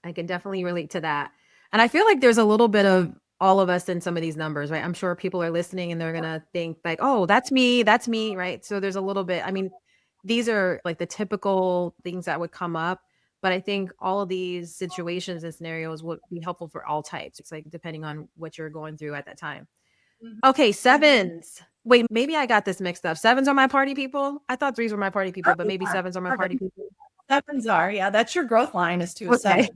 I can definitely relate to that. And I feel like there's a little bit of all of us in some of these numbers, right? I'm sure people are listening and they're going to think like, oh, that's me, right? So there's a little bit, I mean, these are like the typical things that would come up. But I think all of these situations and scenarios would be helpful for all types. It's like depending on what you're going through at that time. Okay, sevens. Wait, maybe I got this mixed up. Sevens are my party people. I thought threes were my party people, but maybe sevens are my party people. Sevens are, yeah. That's your growth line is to a Okay. seven.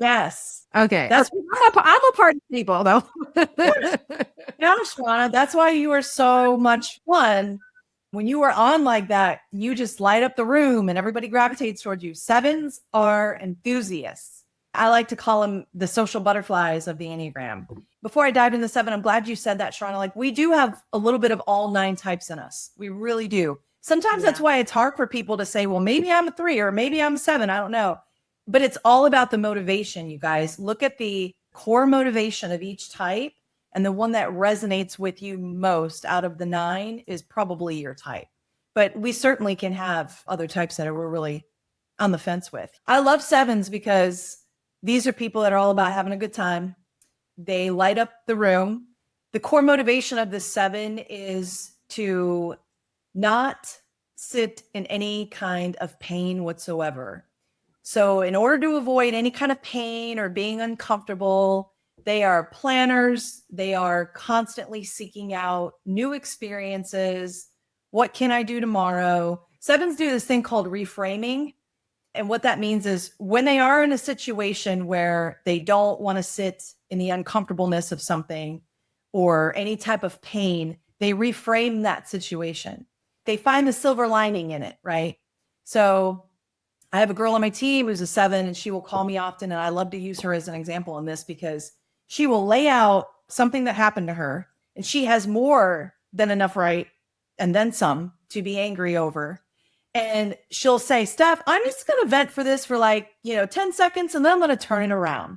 Yes. Okay. That's I'm a party people though. yeah, Shauna. That's why you are so much fun. When you are on like that, you just light up the room and everybody gravitates towards you. Sevens are enthusiasts. I like to call them the social butterflies of the Enneagram. Before I dive into seven, I'm glad you said that, Shauna. Like we do have a little bit of all 9 types in us. We really do. Sometimes that's why it's hard for people to say, well, maybe I'm a 3 or maybe I'm a 7. I don't know. But it's all about the motivation, you guys. Look at the core motivation of each type. And the one that resonates with you most out of the 9 is probably your type. But we certainly can have other types that we're really on the fence with. I love sevens because these are people that are all about having a good time. They light up the room. The core motivation of the 7 is to not sit in any kind of pain whatsoever. So in order to avoid any kind of pain or being uncomfortable, they are planners. They are constantly seeking out new experiences. What can I do tomorrow? Sevens do this thing called reframing. And what that means is when they are in a situation where they don't want to sit in the uncomfortableness of something or any type of pain, they reframe that situation. They find the silver lining in it, right? So I have a girl on my team who's a 7 and she will call me often. And I love to use her as an example in this because she will lay out something that happened to her and she has more than enough right and then some to be angry over. And she'll say, Steph, I'm just going to vent for this for 10 seconds and then I'm going to turn it around.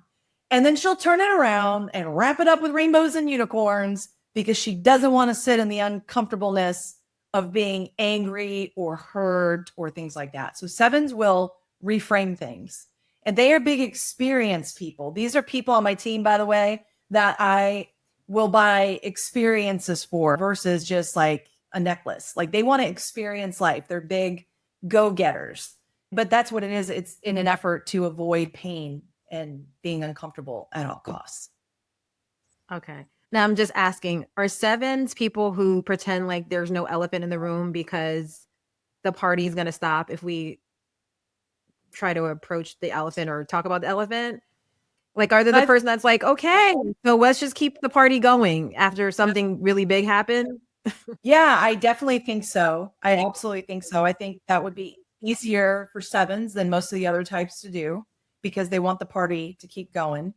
And then she'll turn it around and wrap it up with rainbows and unicorns because she doesn't want to sit in the uncomfortableness of being angry or hurt or things like that. So sevens will reframe things. And they are big experience people. These are people on my team, by the way, that I will buy experiences for versus just like a necklace. Like they want to experience life. They're big go-getters. But that's what it is. It's in an effort to avoid pain and being uncomfortable at all costs. Okay. Now I'm just asking, are sevens people who pretend like there's no elephant in the room because the party is going to stop if we try to approach the elephant or talk about the elephant? Like, are they the person that's like, okay, so let's just keep the party going after something really big happened? Yeah, I definitely think so. I absolutely think so. I think that would be easier for sevens than most of the other types to do because they want the party to keep going.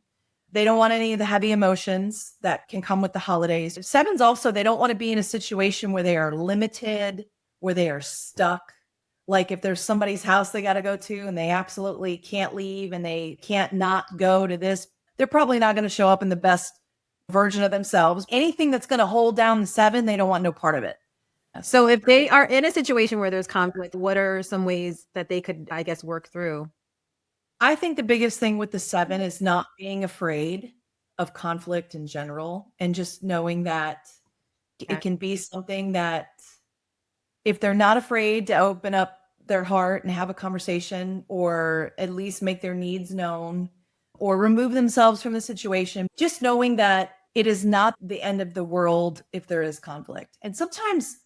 They don't want any of the heavy emotions that can come with the holidays. Sevens also, they don't want to be in a situation where they are limited, where they are stuck. Like if there's somebody's house they got to go to and they absolutely can't leave and they can't not go to this, they're probably not going to show up in the best version of themselves. Anything that's going to hold down the 7, they don't want no part of it. So if they are in a situation where there's conflict, what are some ways that they could, I guess, work through? I think the biggest thing with the 7 is not being afraid of conflict in general and just knowing that it can be something that if they're not afraid to open up their heart and have a conversation or at least make their needs known or remove themselves from the situation, just knowing that it is not the end of the world if there is conflict. And sometimes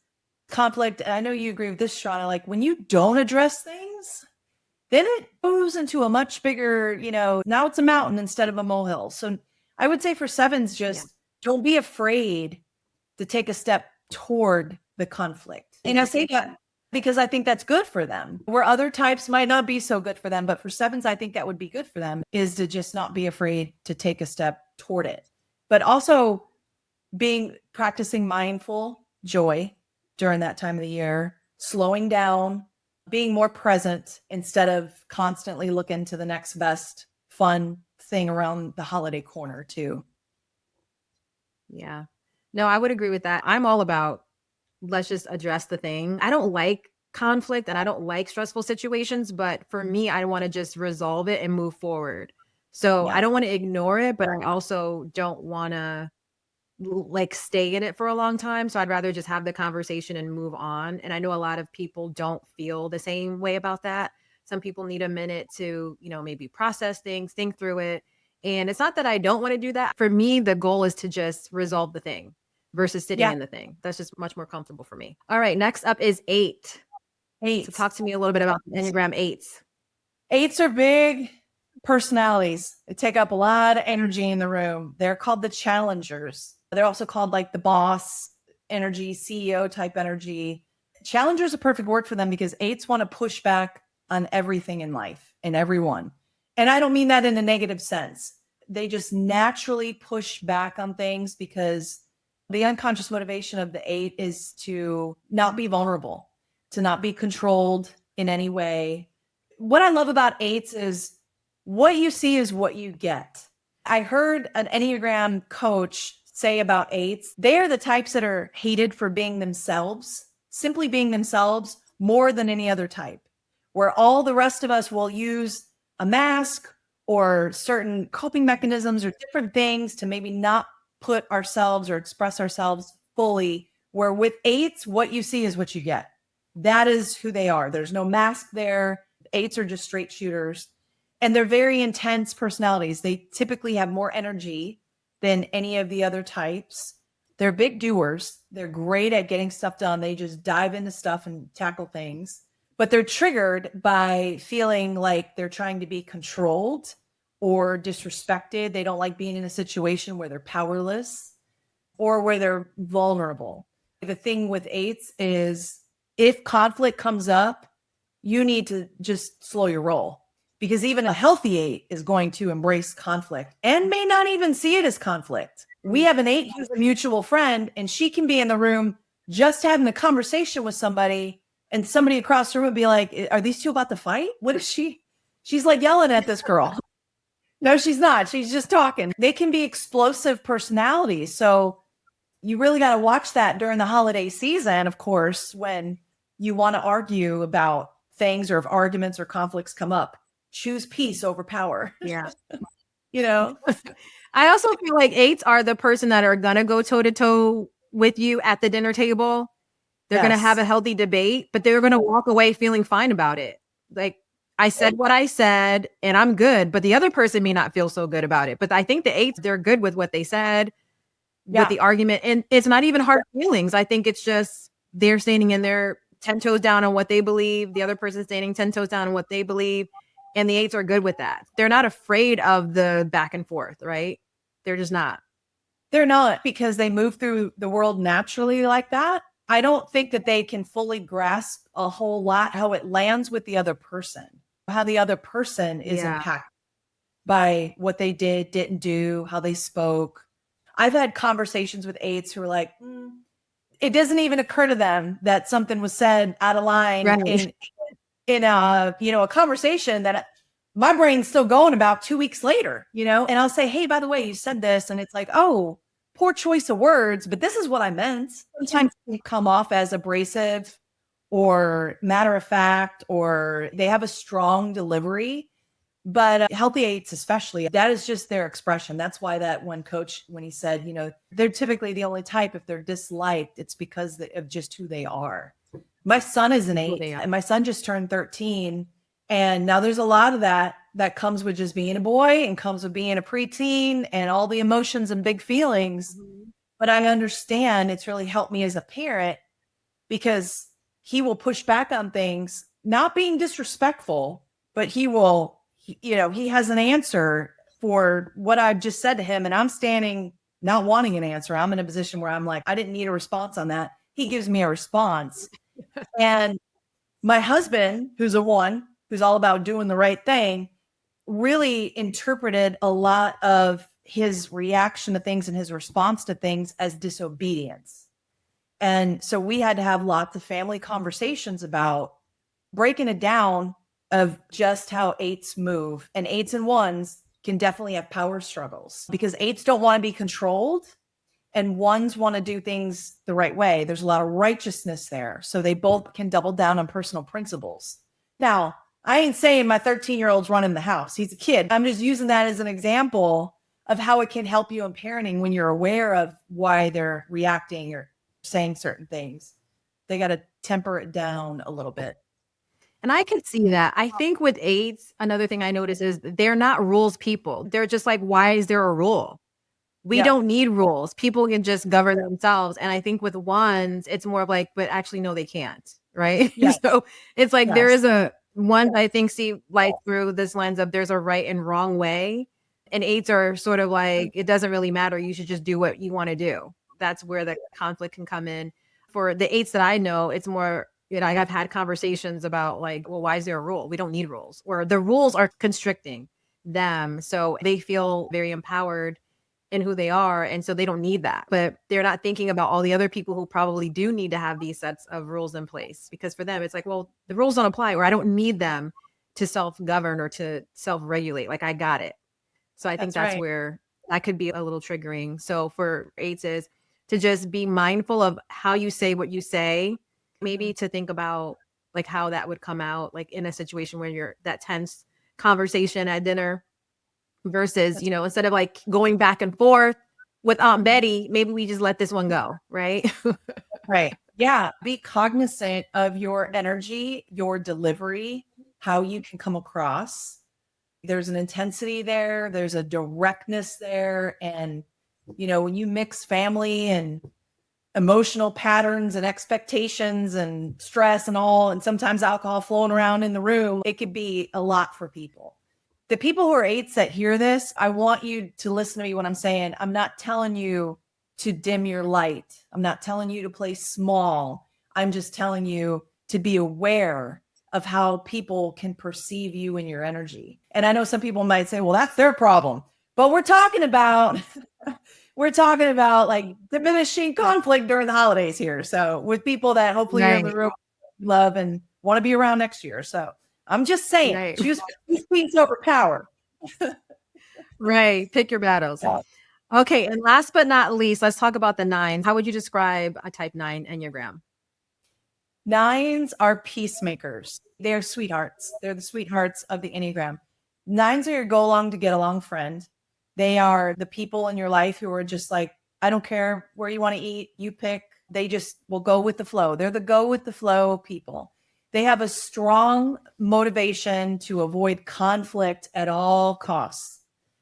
conflict, and I know you agree with this, Shauna, like when you don't address things, then it moves into a much bigger, now it's a mountain instead of a molehill. So I would say for sevens, just don't be afraid to take a step toward the conflict. And I say that because I think that's good for them. Where other types might not be so good for them, but for sevens, I think that would be good for them is to just not be afraid to take a step toward it. But also practicing mindful joy during that time of the year, slowing down, being more present instead of constantly looking to the next best fun thing around the holiday corner too. Yeah. No, I would agree with that. I'm all about let's just address the thing. I don't like conflict and I don't like stressful situations, but for me, I want to just resolve it and move forward. So I Yeah. don't want to ignore it, but I also don't want to like stay in it for a long time. So I'd rather just have the conversation and move on. And I know a lot of people don't feel the same way about that. Some people need a minute to, maybe process things, think through it. And it's not that I don't want to do that. For me, the goal is to just resolve the thing versus sitting Yeah. in the thing. That's just much more comfortable for me. All right. Next up is 8. So Eights. talk to me a little bit about the Enneagram 8s. Eights are big personalities. They take up a lot of energy in the room. They're called the challengers. They're also called like the boss energy, CEO type energy. Challenger is a perfect word for them because eights want to push back on everything in life and everyone. And I don't mean that in a negative sense. They just naturally push back on things because the unconscious motivation of the eight is to not be vulnerable, to not be controlled in any way. What I love about eights is what you see is what you get. I heard an Enneagram coach say about eights, they are the types that are hated for being themselves, simply being themselves more than any other type, where all the rest of us will use a mask or certain coping mechanisms or different things to maybe not put ourselves or express ourselves fully. Where with eights, what you see is what you get. That is who they are. There's no mask there. Eights are just straight shooters. And they're very intense personalities. They typically have more energy than any of the other types. They're big doers. They're great at getting stuff done. They just dive into stuff and tackle things. But they're triggered by feeling like they're trying to be controlled or disrespected. They don't like being in a situation where they're powerless or where they're vulnerable. The thing with eights is if conflict comes up, you need to just slow your roll because even a healthy eight is going to embrace conflict and may not even see it as conflict. We have an eight who's a mutual friend, and she can be in the room just having a conversation with somebody, and somebody across the room would be like, are these two about to fight? What is she? She's like yelling at this girl. No, she's not. She's just talking. They can be explosive personalities. So you really got to watch that during the holiday season, of course, when you want to argue about things or if arguments or conflicts come up. Choose peace over power. Yeah. You know? I also feel like 8s are the person that are going to go toe to toe with you at the dinner table. They're going to have Yes. a healthy debate, but they're going to walk away feeling fine about it. Like, I said what I said and I'm good, but the other person may not feel so good about it. But I think the 8s, they're good with what they said, with Yeah. the argument. And it's not even hard feelings. I think it's just they're standing in their 10 toes down on what they believe. The other person standing 10 toes down on what they believe. And the 8s are good with that. They're not afraid of the back and forth, right? They're just not. They're not because they move through the world naturally like that. I don't think that they can fully grasp a whole lot how it lands with the other person, how the other person is Yeah. impacted by what they did, didn't do, how they spoke. I've had conversations with eights who are like, it doesn't even occur to them that something was said out of line Right. in a conversation that my brain's still going about 2 weeks later, and I'll say, hey, by the way, you said this, and it's like, oh, poor choice of words, but this is what I meant. Sometimes they come off as abrasive or matter of fact, or they have a strong delivery. But healthy eights, especially, that is just their expression. That's why that one coach, when he said, they're typically the only type, if they're disliked, it's because of just who they are. My son is an eight, and my son just turned 13. And now there's a lot of that comes with just being a boy and comes with being a preteen and all the emotions and big feelings. Mm-hmm. But I understand it's really helped me as a parent because he will push back on things, not being disrespectful, but he has an answer for what I've just said to him. And I'm standing, not wanting an answer. I'm in a position where I'm like, I didn't need a response on that. He gives me a response. And my husband, who's a 1, who's all about doing the right thing, really interpreted a lot of his reaction to things and his response to things as disobedience. And so we had to have lots of family conversations about breaking it down of just how eights move. And eights and ones can definitely have power struggles because eights don't want to be controlled and ones want to do things the right way. There's a lot of righteousness there. So they both can double down on personal principles. Now, I ain't saying my 13-year-old's running the house. He's a kid. I'm just using that as an example of how it can help you in parenting when you're aware of why they're reacting or saying certain things. They got to temper it down a little bit. And I can see that. I think with eights, another thing I notice is they're not rules people. They're just like, why is there a rule? We Yeah. don't need rules. People can just govern themselves. And I think with ones, it's more of like, but actually, no, they can't. Right. Yes. So it's like there Yes. is a one, I think, see life through this lens of there's a right and wrong way. And eights are sort of like, it doesn't really matter. You should just do what you want to do. That's where the conflict can come in. For the eights that I know, it's more, I've had conversations about like, well, why is there a rule? We don't need rules, or the rules are constricting them. So they feel very empowered in who they are. And so they don't need that. But they're not thinking about all the other people who probably do need to have these sets of rules in place. Because for them, it's like, well, the rules don't apply, or I don't need them to self-govern or to self-regulate. Like I got it. So I think that's right. where that could be a little triggering. So for eights is to just be mindful of how you say what you say, maybe to think about like how that would come out, like in a situation where you're that tense conversation at dinner versus, instead of like going back and forth with Aunt Betty, maybe we just let this one go. Right. Right. Yeah. Be cognizant of your energy, your delivery, how you can come across. There's an intensity there, there's a directness there. And, when you mix family and emotional patterns and expectations and stress and all, and sometimes alcohol flowing around in the room, it could be a lot for people. The people who are eights that hear this, I want you to listen to me when I'm saying, I'm not telling you to dim your light. I'm not telling you to play small. I'm just telling you to be aware of how people can perceive you and your energy. And I know some people might say, well, that's their problem. But we're talking about like diminishing conflict during the holidays here. So with people that hopefully you're in the room love and want to be around next year. So I'm just saying, Right. choose peace over power. Right. Pick your battles. Okay. And last but not least, let's talk about the nines. How would you describe a type 9 Enneagram? Nines are peacemakers. They're sweethearts. They're the sweethearts of the Enneagram. Nines are your go along to get along friend. They are the people in your life who are just like, I don't care where you want to eat, you pick. They just will go with the flow. They're the go with the flow people. They have a strong motivation to avoid conflict at all costs.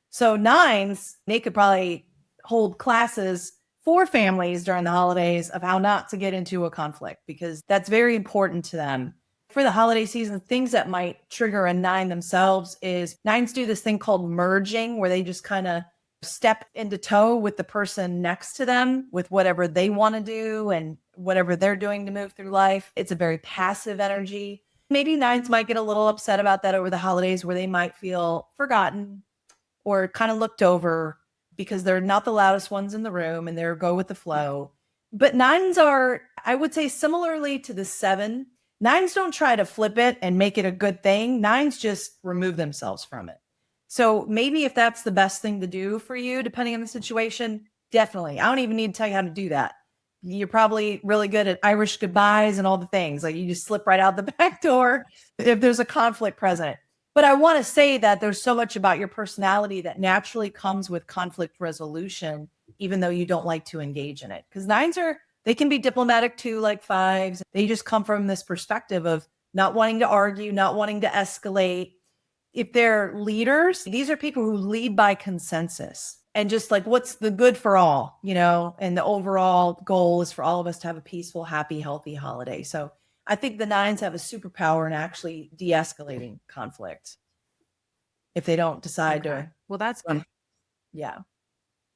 So nines, they could probably hold classes for families during the holidays of how not to get into a conflict because that's very important to them. For the holiday season, things that might trigger a nine themselves is nines do this thing called merging where they just kind of step into toe with the person next to them with whatever they want to do and whatever they're doing to move through life. It's a very passive energy. Maybe nines might get a little upset about that over the holidays where they might feel forgotten or kind of looked over because they're not the loudest ones in the room and they're go with the flow. But nines are, I would say, similarly to the seven, nines don't try to flip it and make it a good thing. Nines just remove themselves from it. So maybe if that's the best thing to do for you, depending on the situation, definitely. I don't even need to tell you how to do that. You're probably really good at Irish goodbyes and all the things. Like you just slip right out the back door if there's a conflict present. But I want to say that there's so much about your personality that naturally comes with conflict resolution, even though you don't like to engage in it. Because nines they can be diplomatic too, like fives. They just come from this perspective of not wanting to argue, not wanting to escalate. If they're leaders, these are people who lead by consensus and just like what's the good for all, and the overall goal is for all of us to have a peaceful, happy, healthy holiday. So I think the nines have a superpower in actually de-escalating conflict if they don't decide to. Well, that's yeah.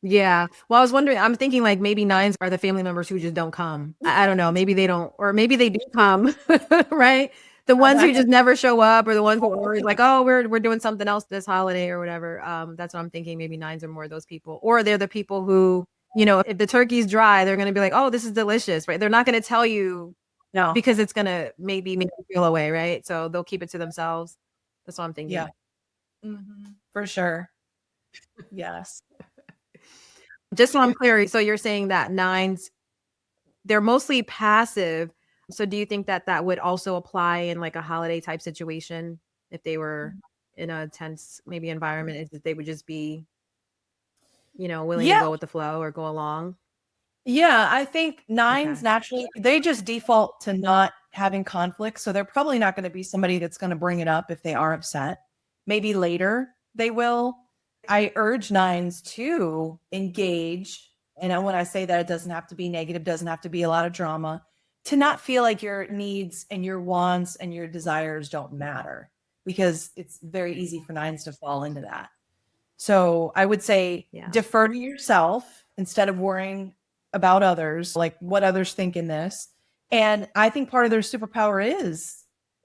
Yeah. Well, I was wondering, I'm thinking like maybe nines are the family members who just don't come. I don't know. Maybe they don't, or maybe they do come, right? The ones who just never show up, or the ones who are always like, oh, we're doing something else this holiday or whatever. That's what I'm thinking. Maybe nines are more of those people, or they're the people who If the turkey's dry, they're going to be like, oh, this is delicious, right? They're not going to tell you No. because it's going to maybe make you feel away, right? So they'll keep it to themselves. That's what I'm Yeah. thinking. For sure. Yes. Just so I'm clear, so you're saying that nines, they're mostly passive. So do you think that that would also apply in like a holiday type situation if they were in a tense maybe environment, is that they would just be, willing to Yeah. go with the flow or go along? Yeah, I think nines Okay. naturally they just default to not having conflict, so they're probably not gonna be somebody that's gonna bring it up if they are upset. Maybe later they will. I urge nines to engage, and when I say that, it doesn't have to be negative, doesn't have to be a lot of drama, to not feel like your needs and your wants and your desires don't matter, because it's very easy for nines to fall into that. So I would say Yeah. defer to yourself instead of worrying about others, like what others think in this. And I think part of their superpower is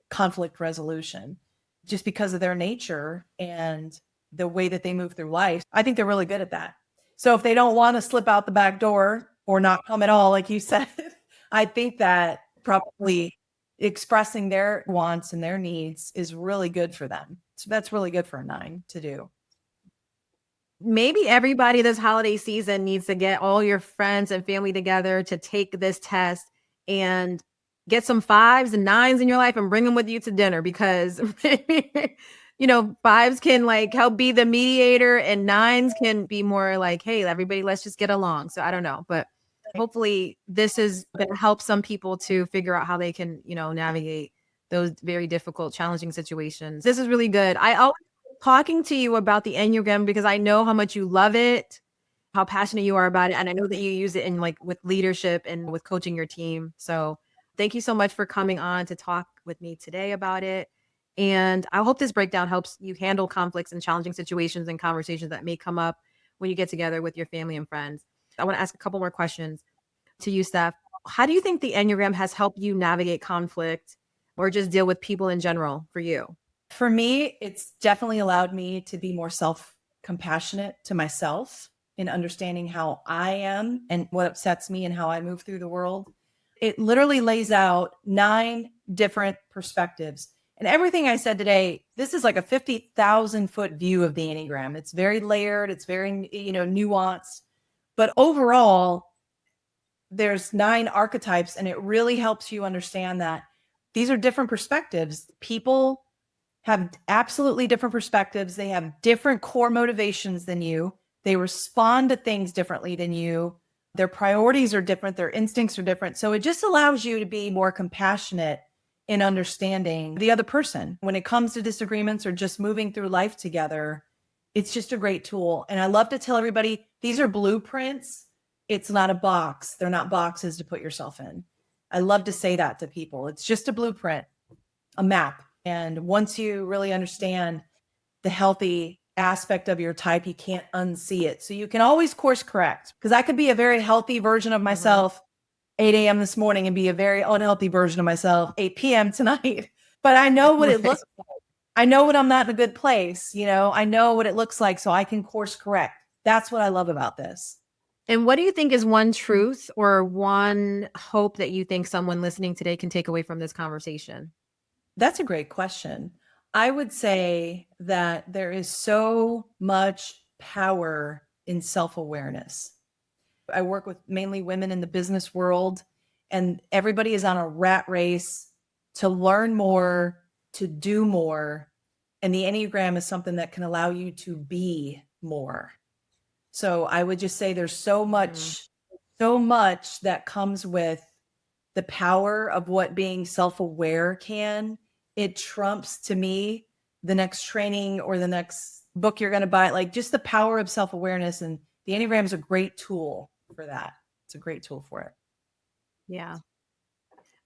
conflict resolution, just because of their nature and the way that they move through life. I think they're really good at that. So if they don't want to slip out the back door or not come at all, like you said, I think that probably expressing their wants and their needs is really good for them. So that's really good for a nine to do. Maybe everybody this holiday season needs to get all your friends and family together to take this test and get some fives and nines in your life and bring them with you to dinner because fives can like help be the mediator and nines can be more like, hey, everybody, let's just get along. So I don't know, but hopefully this is going to help some people to figure out how they can, navigate those very difficult, challenging situations. This is really good. I always talking to you about the Enneagram because I know how much you love it, how passionate you are about it, and I know that you use it in like with leadership and with coaching your team. So, thank you so much for coming on to talk with me today about it. And I hope this breakdown helps you handle conflicts and challenging situations and conversations that may come up when you get together with your family and friends. I want to ask a couple more questions to you, Steph. How do you think the Enneagram has helped you navigate conflict or just deal with people in general for you? For me, it's definitely allowed me to be more self compassionate to myself in understanding how I am and what upsets me and how I move through the world. It literally lays out 9 different perspectives. And everything I said today, this is like a 50,000-foot view of the Enneagram. It's very layered, it's very, nuanced. But overall, there's 9 archetypes, and it really helps you understand that these are different perspectives. People have absolutely different perspectives. They have different core motivations than you. They respond to things differently than you. Their priorities are different. Their instincts are different. So it just allows you to be more compassionate in understanding the other person. When it comes to disagreements or just moving through life together, it's just a great tool. And I love to tell everybody these are blueprints. It's not a box. They're not boxes to put yourself in. I love to say that to people. It's just a blueprint, a map. And once you really understand the healthy aspect of your type, you can't unsee it. So you can always course correct, because I could be a very healthy version of Mhm. myself 8 a.m. this morning and be a very unhealthy version of myself 8 p.m. tonight. But I know what it Right. looks like. I know when I'm not in a good place. I know what it looks like so I can course correct. That's what I love about this. And what do you think is one truth or one hope that you think someone listening today can take away from this conversation? That's a great question. I would say that there is so much power in self awareness. I work with mainly women in the business world, and everybody is on a rat race to learn more, to do more. And the Enneagram is something that can allow you to be more. So I would just say there's Mhm. so much that comes with the power of what being self-aware can. It trumps to me the next training or the next book you're going to buy. Like, just the power of self-awareness, and the Enneagram is a great tool for that. It's a great tool for it. Yeah.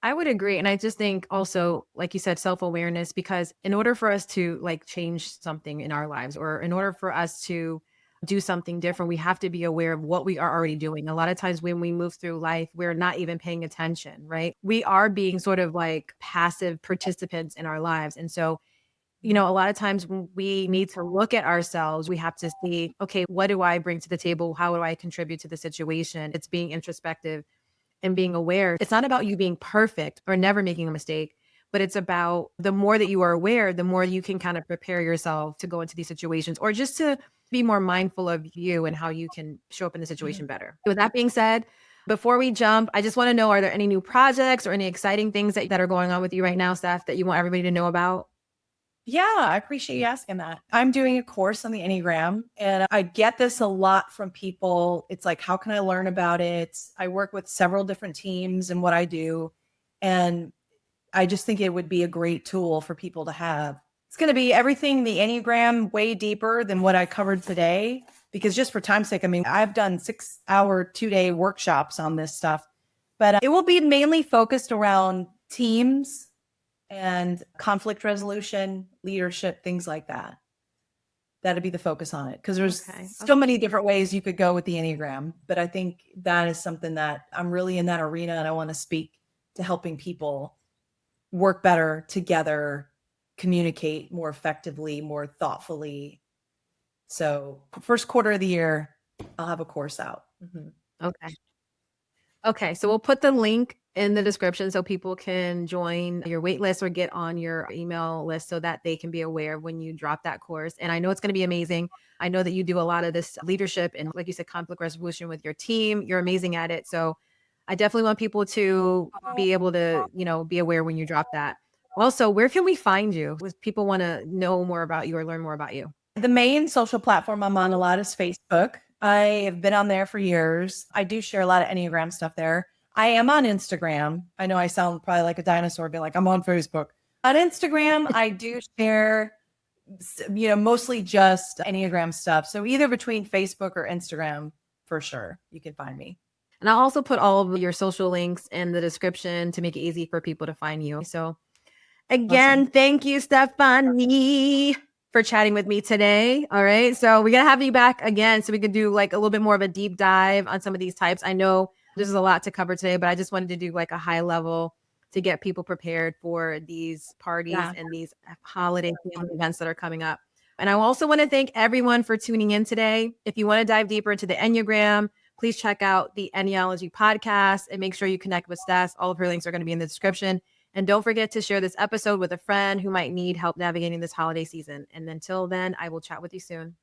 I would agree. And I just think also, like you said, self awareness, because in order for us to like change something in our lives or in order for us to do something different, we have to be aware of what we are already doing. A lot of times when we move through life, we're not even paying attention, right? We are being sort of like passive participants in our lives. And so A lot of times when we need to look at ourselves, we have to see, okay, what do I bring to the table? How do I contribute to the situation? It's being introspective and being aware. It's not about you being perfect or never making a mistake, but it's about the more that you are aware, the more you can kind of prepare yourself to go into these situations or just to be more mindful of you and how you can show up in the situation better. With that being said, before we jump, I just want to know, are there any new projects or any exciting things that are going on with you right now, Steph, that you want everybody to know about? Yeah, I appreciate you asking that. I'm doing a course on the Enneagram, and I get this a lot from people. It's like, how can I learn about it? I work with several different teams in what I do, and I just think it would be a great tool for people to have. It's going to be everything the Enneagram way deeper than what I covered today, because just for time's sake, I mean, I've done 6-hour, 2-day workshops on this stuff, but it will be mainly focused around teams and conflict resolution, leadership, things like that. That'd be the focus on it because there's so many different ways you could go with the Enneagram. But I think that is something that I'm really in that arena and I want to speak to helping people work better together, communicate more effectively, more thoughtfully. So first quarter of the year, I'll have a course out. Okay. Okay, so we'll put the link in the description so people can join your wait list or get on your email list so that they can be aware when you drop that course. And I know it's going to be amazing. I know that you do a lot of this leadership and, like you said, conflict resolution with your team. You're amazing at it. So I definitely want people to be able to, be aware when you drop that. Also, where can we find you if people want to know more about you or learn more about you? The main social platform I'm on a lot is Facebook. I have been on there for years. I do share a lot of Enneagram stuff there. I am on Instagram. I know I sound probably like a dinosaur, be like, I'm on Facebook. On Instagram, I do share, mostly just Enneagram stuff. So either between Facebook or Instagram, for sure, you can find me. And I'll also put all of your social links in the description to make it easy for people to find you. So again, Thank you, Stefanie, for chatting with me today. All right. So we're going to have you back again so we can do like a little bit more of a deep dive on some of these types. I know there's a lot to cover today, but I just wanted to do like a high level to get people prepared for these parties and these holiday family events that are coming up. And I also want to thank everyone for tuning in today. If you want to dive deeper into the Enneagram, please check out the Enneology podcast and make sure you connect with Steph. All of her links are going to be in the description. And don't forget to share this episode with a friend who might need help navigating this holiday season. And until then, I will chat with you soon.